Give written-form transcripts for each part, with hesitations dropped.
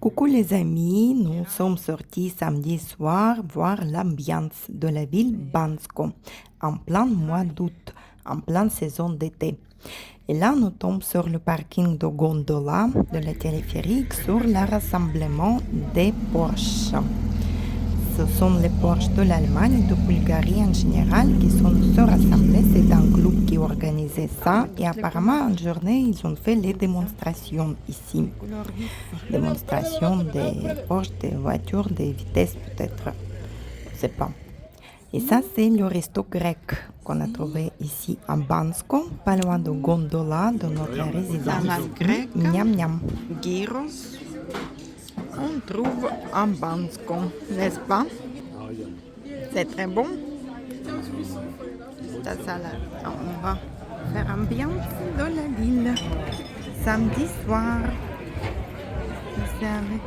Coucou les amis, nous sommes sortis samedi soir voir l'ambiance de la ville Bansko en plein mois d'août, en pleine saison d'été. Et là, nous tombons sur le parking de gondola de la téléphérique sur le rassemblement des Porsche. Ce sont les Porsche de l'Allemagne et de Bulgarie en général qui sont se rassemblés. C'est un groupe qui organisait ça et apparemment en journée, ils ont fait les démonstrations ici. Démonstrations des Porsche, des voitures, des vitesses peut-être. Je ne sais pas. Et ça, c'est le resto grec qu'on a trouvé ici à Bansko, pas loin de Gondola, de notre résidence. Miam miam. Gyros. On trouve à Bansko, n'est-ce pas? C'est très bon. Ça là. On va faire ambiance de la ville. Samedi soir. C'est avec...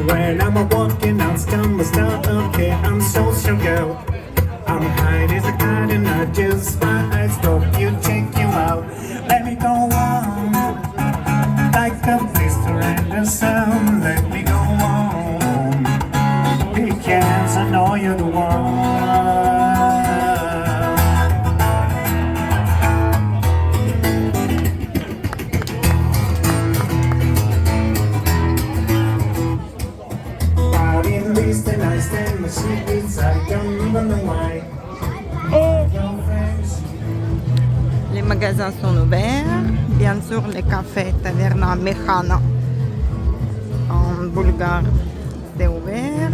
When I'm walking out, stumble, start, okay, I'm social girl. I'm high as a kite and I just might stop you, check you out. Let me go on, like a blister and the sun. Let me go on, because I know you're the one. Les magasins sont ouverts, bien sûr le café Taverna Mechana en bulgare c'est ouvert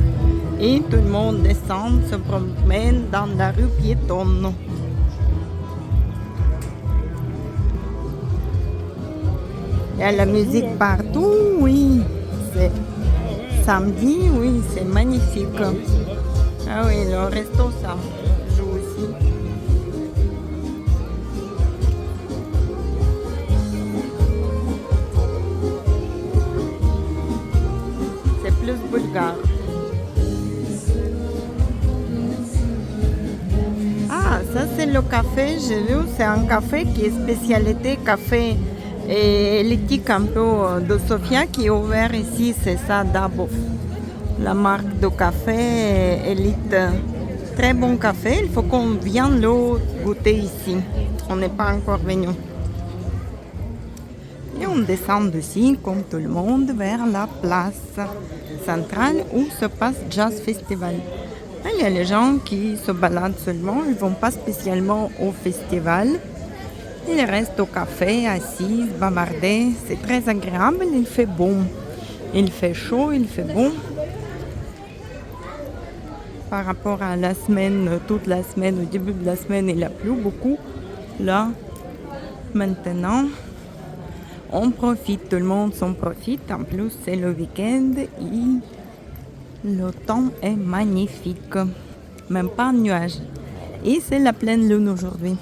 et tout le monde descend, se promène dans la rue piétonne. Il y a la musique partout, oui, c'est samedi, oui, c'est magnifique. Ah oui, le resto, ça joue aussi. C'est plus bulgare. Ah, ça c'est le café, j'ai vu, c'est un café qui est spécialité café éthique un peu de Sofia qui est ouvert ici, c'est ça, Dabov. La marque de café Elite. Très bon café, il faut qu'on vienne le goûter ici. On n'est pas encore venu. Et on descend d'ici, comme tout le monde, vers la place centrale où se passe Jazz Festival. Il y a les gens qui se baladent seulement, ils ne vont pas spécialement au festival. Ils restent au café, assis, bavarder. C'est très agréable, il fait bon. Il fait chaud, il fait bon. Par rapport à la semaine, toute la semaine, au début de la semaine, il a plu beaucoup. Là, maintenant, on profite, tout le monde s'en profite. En plus, c'est le week-end et le temps est magnifique. Même pas de nuages. Et c'est la pleine lune aujourd'hui.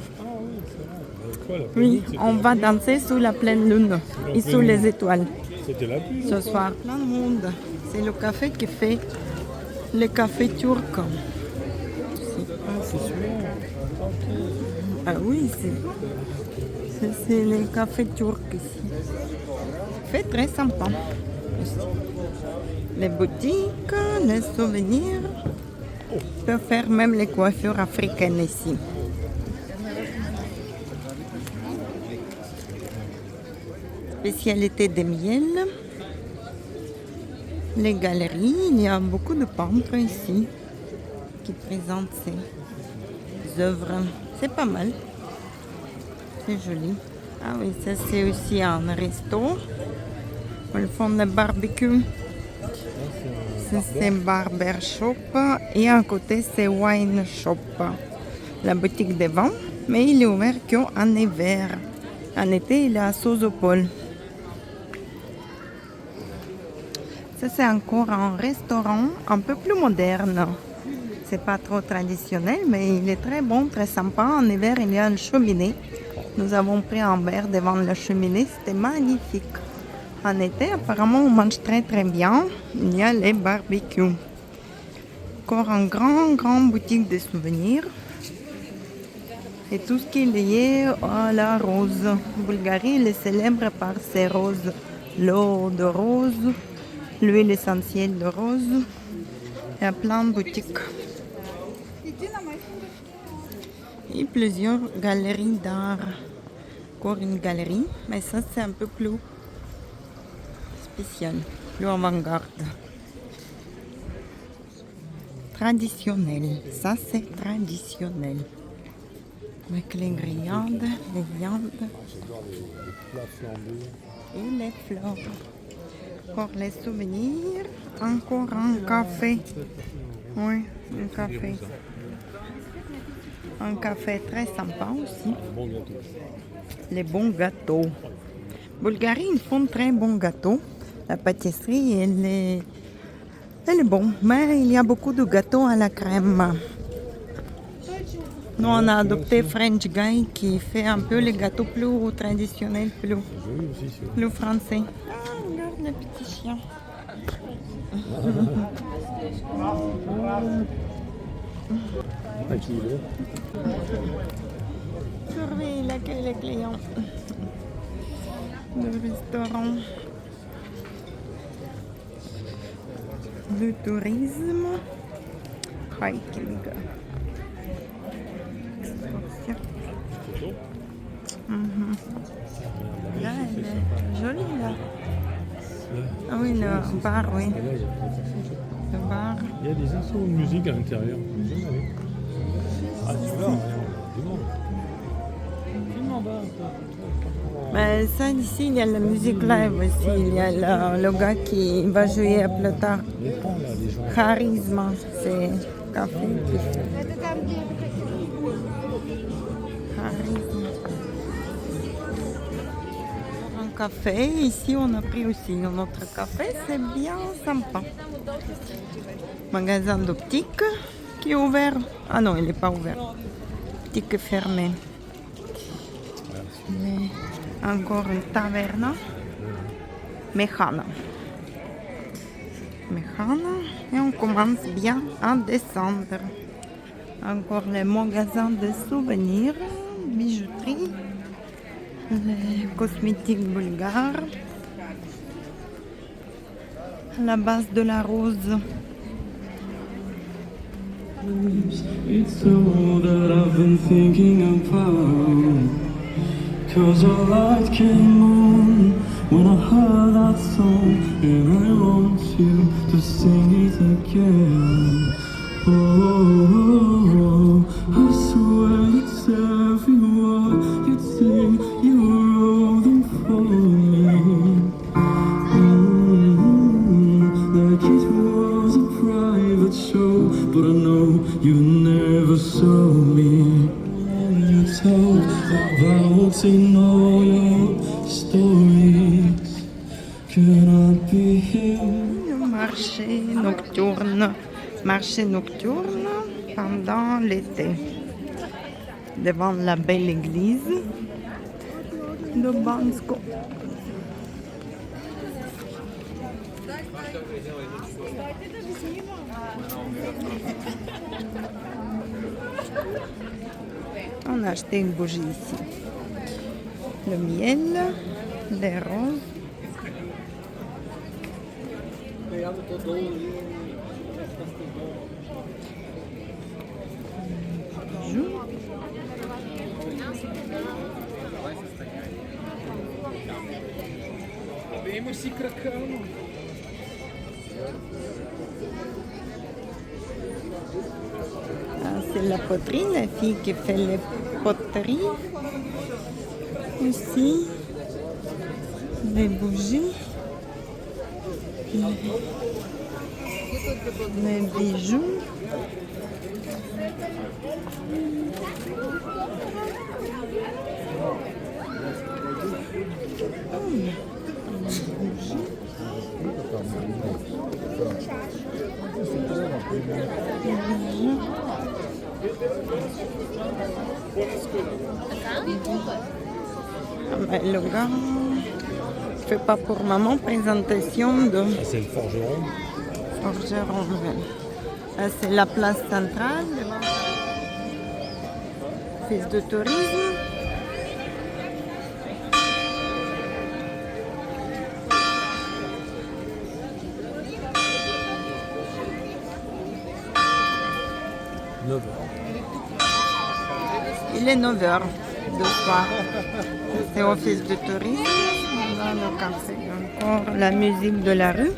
Oui, on va danser sous la pleine lune et sous les étoiles. Ce soir, plein de monde. C'est le café qui fait le café turc. Ah oui, c'est le café turc ici. C'est très sympa. Les boutiques, les souvenirs. On peut faire même les coiffures africaines ici. Spécialité des miels. Les galeries, il y a beaucoup de peintres ici qui présentent ces œuvres. C'est pas mal. C'est joli. Ah oui, ça c'est aussi un resto. Ils font le barbecue. Ça c'est barber shop. Et à côté c'est wine shop. La boutique de vin. Mais il est ouvert qu'en hiver. En été, il est à Sozopol. Ça, c'est encore un restaurant un peu plus moderne. C'est pas trop traditionnel, mais il est très bon, très sympa. En hiver, il y a une cheminée. Nous avons pris un verre devant la cheminée, c'était magnifique. En été, apparemment, on mange très très bien. Il y a les barbecues. Encore un grand boutique de souvenirs. Et tout ce qui est lié à la rose. Bulgarie, elle est célèbre par ses roses. L'eau de rose, l'huile essentielle de rose. Il y a plein de boutiques. Et plusieurs galeries d'art. Encore une galerie, mais ça c'est un peu plus spécial, plus avant-garde. Traditionnel, ça c'est traditionnel. Avec les grillades, les viandes et les fleurs. Encore les souvenirs, encore un café. Oui, un café. Un café très sympa aussi. Les bons gâteaux. Bulgarie, ils font très bons gâteaux. La pâtisserie, elle est bonne, mais il y a beaucoup de gâteaux à la crème. Nous, on a adopté French Guy qui fait un peu les gâteaux plus traditionnels, plus français. Ah, regarde le petit chien. Surveille l'accueil les clients. Le restaurant. Le tourisme. Hiking. Là, elle est jolie, là. Ah oui, le bar, oui. Le bar. Il y a des instruments de musique à l'intérieur. Ah, tu vois, du monde. Film en bas. Mais ça, ici, il y a la musique live aussi. Il y a le gars qui va jouer plus tard. Charisme, c'est café qui fait. Charisme. Un café. Ici, on a pris aussi notre café. C'est bien sympa. Magasin d'optique qui est ouvert. Ah non, il n'est pas ouvert. Optique fermée. Mais encore une taverne. Mechana. Et on commence bien à descendre. Encore les magasins de souvenirs, bijouterie, les cosmétiques bulgares, la base de la rose. It's all that I've been thinking about. 'Cause a light came on when I heard that song, and I want you to sing it again. Oh, I swear it's every word you'd sing, you were holding for me. Like it was a private show, but I know you never saw me. You told about in all your stories. Could I be here? Marché nocturne pendant l'été. Devant la belle église de Bansko. On a acheté une bougie ici. Le miel, les roses. Bijoux. Ah, c'est la poterie, la fille qui fait les poteries. Ici, les bougies, les bijoux. Mais le gars ne fait pas pour maman présentation de Ça, c'est le forgeron. forgeron. Là, c'est la place centrale, office de tourisme. Il est 9h de soir. C'est office de tourisme. Là, le café. Encore la musique de la rue.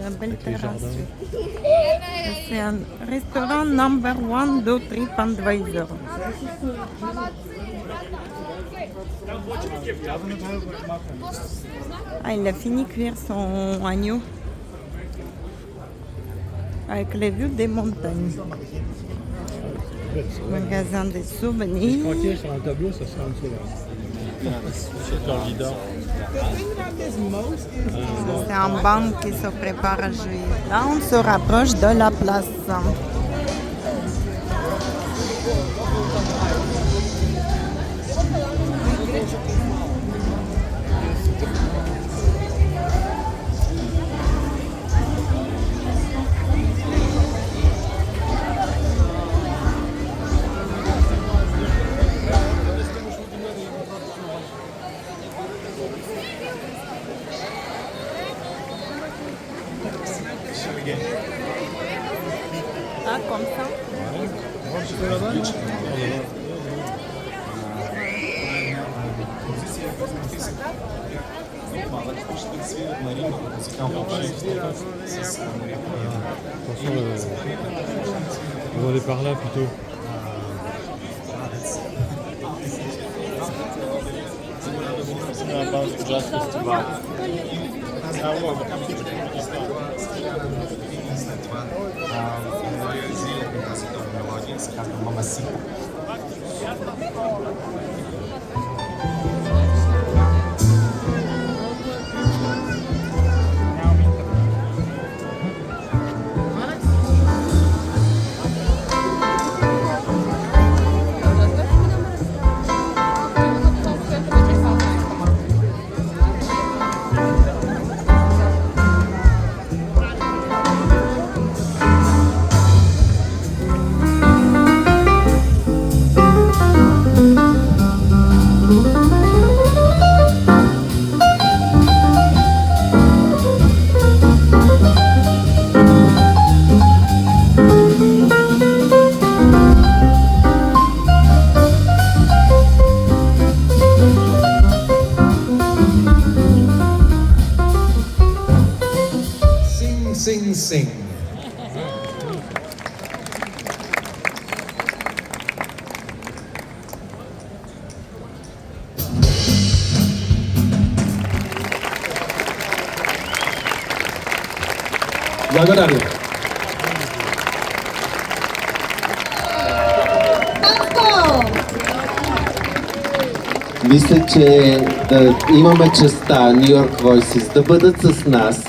La belle Avec les terrasse. jardins. C'est un restaurant number one de TripAdvisor. Ah, il a fini de cuire son agneau avec les vues des montagnes. Magasin des souvenirs. Croquer sur un tableau, ça sera un dessous là. C'est leur leader. C'est un banc qui se prépare à jouer. Là, on se rapproche de la place. Ah, comme ça. Attention, on va aller par là plutôt. Sing, sing. Благодарю. Мисля, че да имаме честта New York Voices да бъдат с нас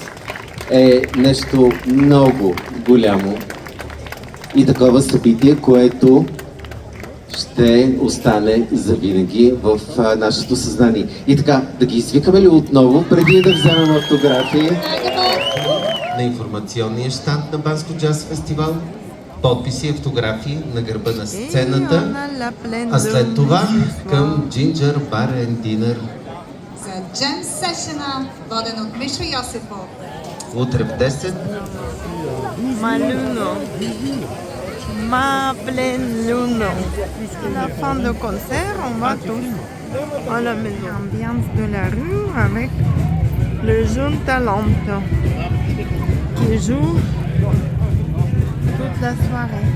е нещо много голямо и такова събитие, което ще остане завинаги в нашето съзнание. И така, да ги извикаме ли отново, преди да вземем автографии? На информационния щанд на Банско Джаз Фестивал, подписи и автографии на гърба на сцената, а след това към Ginger Bar and Dinner. За джем сешена, воден от Мишо Йосипов. Утре в 10. Maluno. Ma pleine lune. À la fin du concert, on va tous à la maison. Ambiance de la rue avec le jeune talent qui joue toute la soirée.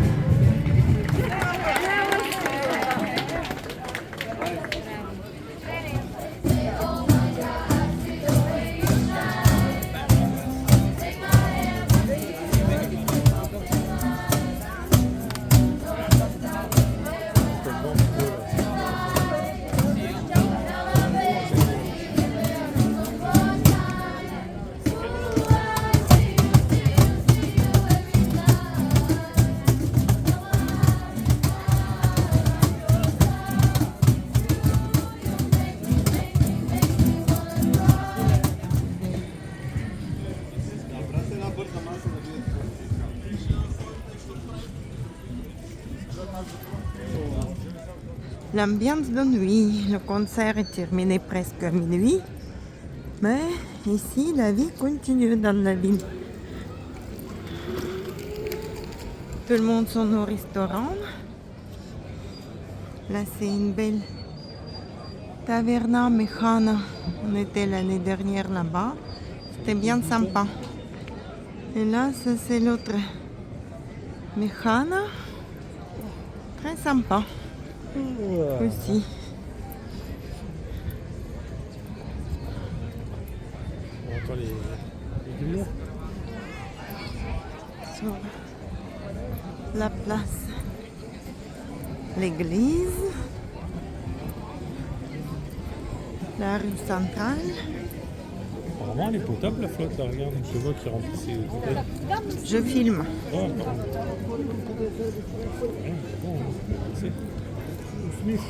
L'ambiance de nuit. Le concert est terminé presque à minuit. Mais ici, la vie continue dans la ville. Tout le monde sont au restaurant. Là, c'est une belle taverna mexicana. On était l'année dernière là-bas. C'était bien sympa. Et là, ça c'est l'autre mexicana. Très sympa. Aussi. On entend les guillemets. Sur la place. L'église. La rue centrale. Apparemment, elle est potable la flotte, là, regarde. Je vois qu'il remplit ses bouteilles. Je filme. Oh, apparemment. Ouais, bon, c'est Smith.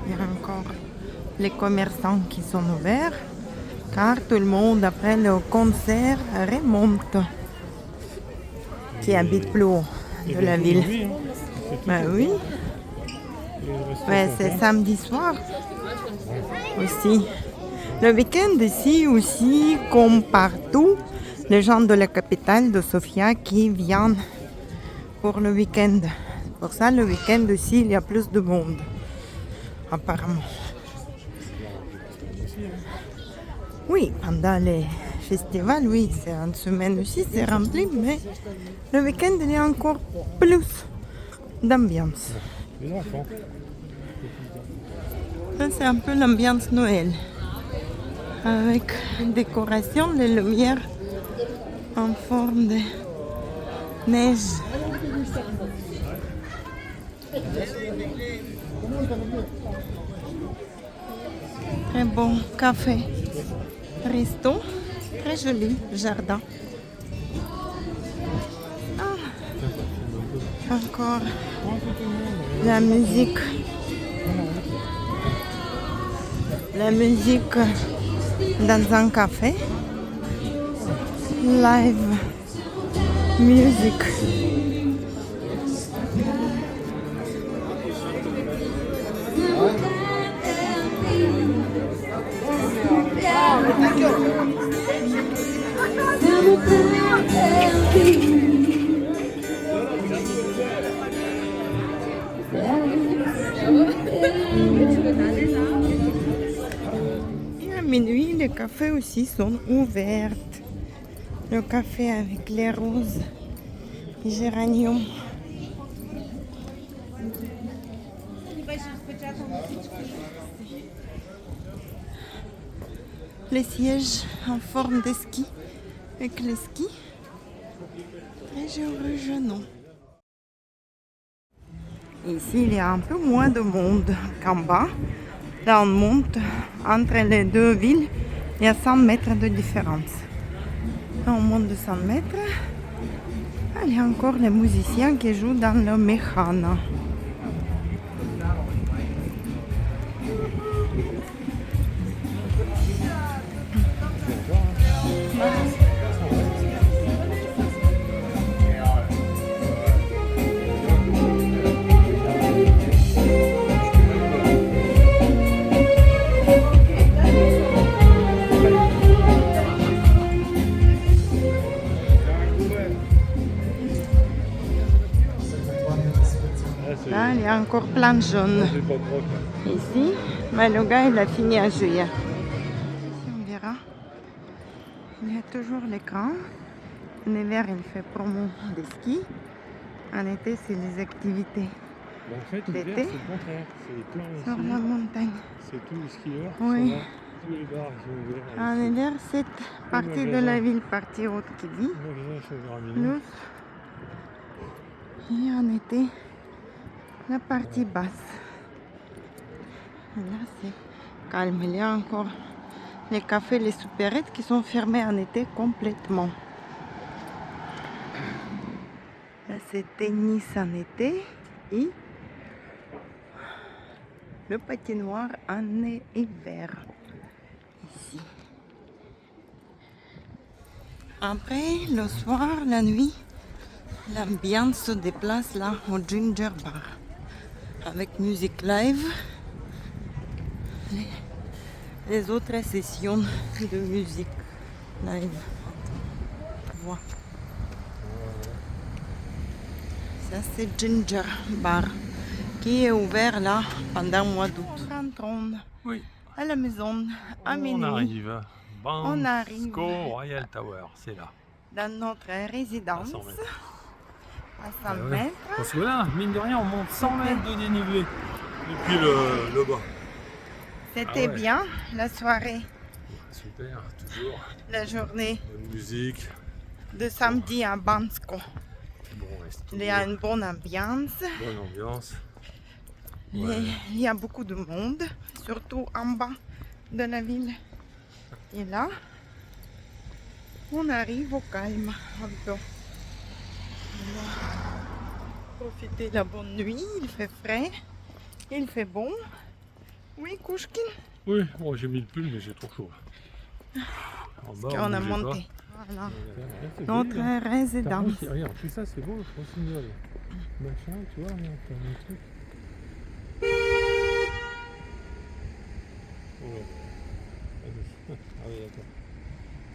Il y a encore les commerçants qui sont ouverts, car tout le monde, après le concert, remonte. Qui habite plus haut de la ville. Ben oui. Ouais, c'est samedi soir aussi. Le week-end ici aussi, comme partout, les gens de la capitale de Sofia qui viennent pour le week-end. Pour ça, le week-end aussi, il y a plus de monde, apparemment. Oui, pendant les festivals, oui, c'est une semaine aussi, c'est rempli, mais le week-end, il y a encore plus d'ambiance. Les enfants. Ça, c'est un peu l'ambiance Noël. Avec une décoration, les lumières en forme de neige. Très bon café. Resto. Très joli jardin. Ah, encore la musique. La musique dans un café. Live music. Et à minuit, les cafés aussi sont ouverts. Le café avec les roses et géraniums. Les sièges en forme de ski avec les skis. Très joli genou. Ici, il y a un peu moins de monde qu'en bas. Là, on monte entre les deux villes. Il y a 100 mètres de différence. Là, on monte de 100 mètres. Ah, il y a encore les musiciens qui jouent dans le Mechana. Là, il y a encore plein de jaunes. Ici, mais le gars, il a fini à juillet. Ici, on verra. Il y a toujours l'écran. En hiver, il fait promo des skis. En été, c'est les activités En fait, d'été. l'hiver, c'est le contraire. C'est plein ici. Sur la montagne. C'est tous les skieurs. Oui. Sont là. Tous les bars qui sont ouverts. En hiver, cette partie de la ville, partie haute qui vit. Le magasin est ouvert à minuit. Et en été, la partie basse. Et là, c'est calme. Il y a encore les cafés, les supérettes qui sont fermés en été complètement. Là, c'est tennis en été et le patinoire en hiver. Ici. Après, le soir, la nuit, l'ambiance se déplace là au Ginger Bar. Avec musique live, les autres sessions de musique live. Voilà. Ça c'est Ginger Bar qui est ouvert là pendant le mois d'août. Rentrons Oui. à la maison à On minuit arrive. On arrive. Banco Royal Tower, c'est là. dans notre résidence À 100 mètres. à 100 Ah ouais. mètres. Parce que là, mine de rien, on monte 100 mètres de dénivelé depuis le bas. C'était Ah ouais. bien la soirée, Super, toujours. la journée Bonne musique, de samedi à Bansko. bon resto, Il y a une bonne ambiance. bonne ambiance. Il y a beaucoup de monde, surtout en bas de la ville. Et là, on arrive au calme un peu. On va profiter de la bonne nuit, il fait frais, il fait bon. Oui, Kouchkin, Oui, bon, j'ai mis le pull, mais j'ai trop chaud. En bas, on a bougeait monté. Voilà. pas. Notre résidence. Regarde, tout ça c'est beau, rossignol. Machin, tu vois, regarde, t'as un truc. Oh. Ah oui, d'accord.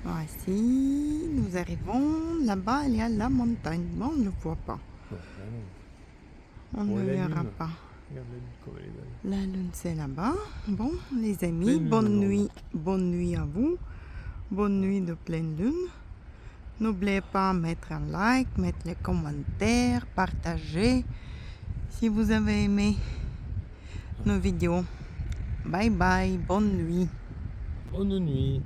Voici, nous arrivons. Là-bas, il y a la montagne. Bon, on ne le voit pas. Non, vraiment. On ne Ouais, le la verra lune. pas. Regarde la lune comme elle est belle. La lune, c'est là-bas. Bon, les amis, Pleine lune, bonne nuit à vous. Bonne nuit de pleine lune. N'oubliez pas de mettre un like, mettre les commentaires, partager si vous avez aimé nos vidéos. Bye bye, bonne nuit. Bonne nuit.